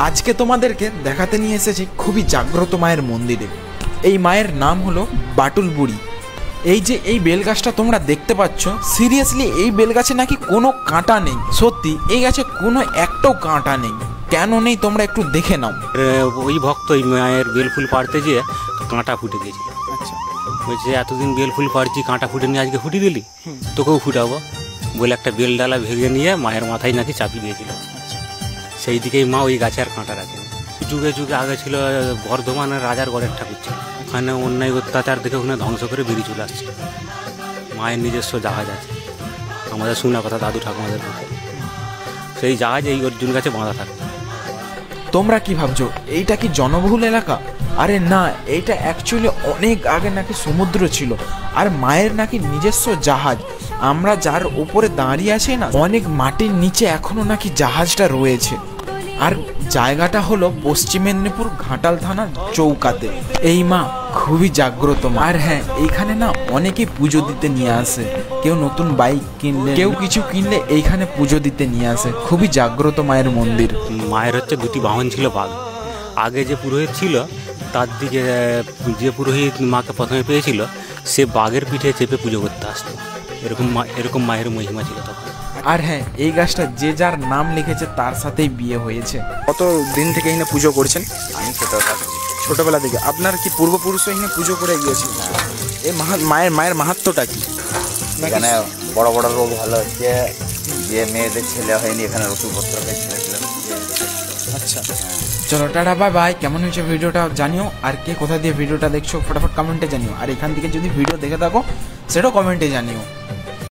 আজকে তোমাদেরকে দেখাতে নিয়ে এসেছি খুবই জাগ্রত মায়ের মন্দিরে। এই মায়ের নাম হলো বাটুল বুড়ি। এই যে এই বেলগাছটা তোমরা দেখতে পাচ্ছ, সিরিয়াসলি এই বেলগাছে নাকি কোনো কাঁটা নেই। সত্যি এই গাছে কোনো একটাও কাঁটা নেই। কেন নেই তোমরা একটু দেখে নাও। ওই ভক্ত ওই মায়ের বেলফুল পাড়তে যেয়ে কাঁটা ফুটে গেছিল। আচ্ছা, বলছে এতদিন বেলফুল পাড়ছি, কাঁটা ফুটে নিয়ে আজকে ফুটে দিলি, তোকেও ফুটাবো বলে একটা বেল ডালা ভেঙে নিয়ে মায়ের মাথায় নাকি চাপিয়ে দিয়েছিল। সেই দিকেই মা ওই গাছে আর কাঁটা রাখেন। যুগে যুগে আগে ছিল বর্ধমানের রাজার গড়ের ঠাকুর ছিল, ওখানে অন্যায় অত্যাচার দেখে ওখানে ধ্বংস করে বেরিয়ে চলে আসছে। মায়ের নিজস্ব জাহাজ আছে, আমাদের শোনা কথা দাদু ঠাকুমাদের মুখে। সেই জাহাজ এই অর্জুন গাছে বাঁধা থাকে। তোমরা কি ভাবছো এইটা কি জনবহুল এলাকা? আরে না, এইটা অ্যাকচুয়ালি অনেক আগে নাকি সমুদ্র ছিল, আর মায়ের নাকি নিজস্ব জাহাজ। আমরা যার উপরে দাঁড়িয়ে আছি না, অনেক মাটির নিচে এখনো নাকি জাহাজটা রয়েছে। আর জায়গাটা হলো পশ্চিম মেদিনীপুর ঘাটাল থানা চৌকাতে। এই মা খুবই জাগ্রত মা। আর হ্যাঁ, এইখানে না অনেকেই পুজো দিতে নিয়ে আসে। কেউ নতুন বাইক কিনলে, কেউ কিছু কিনলে এইখানে পুজো দিতে নিয়ে আসে। খুবই জাগ্রত মায়ের মন্দির। মায়ের হচ্ছে দুটি বাহন ছিল বাঘ। আগে যে পুরোহিত ছিল তার দিকে যে পুরোহিত মাকে প্রথমে পেয়েছিল, সে বাঘের পিঠে চেপে পুজো করতে আসতো। এরকম মায়ের মহিমা ছিল তখন। আর হ্যাঁ, এই গাছটা যে যার নাম লিখেছে তার সাথেই বিয়ে হয়েছে। কত দিন থেকে এখানে পুজো করছেন? আমি ছোটবেলা থেকে। আপনার কি পূর্বপুরুষ এখানে পুজো করে গিয়েছিল? এই মায়ের মাহাত্ম্যটা কি? এখানে বড় বড় রোগ ভালো হচ্ছে, যে মেয়েদের ছেলে হয়নি এখানে রসুপত্রকে ছেলেছিলাম। আচ্ছা, চলো টাটা, বাই বাই। কেমন হয়েছে ভিডিওটা জানিও, আর কে কোথা দিয়ে ভিডিওটা দেখছো ফটাফট কমেন্টে জানিও। আর এখান থেকে যদি ভিডিও দেখে থাকো সেটাও কমেন্টে জানিও।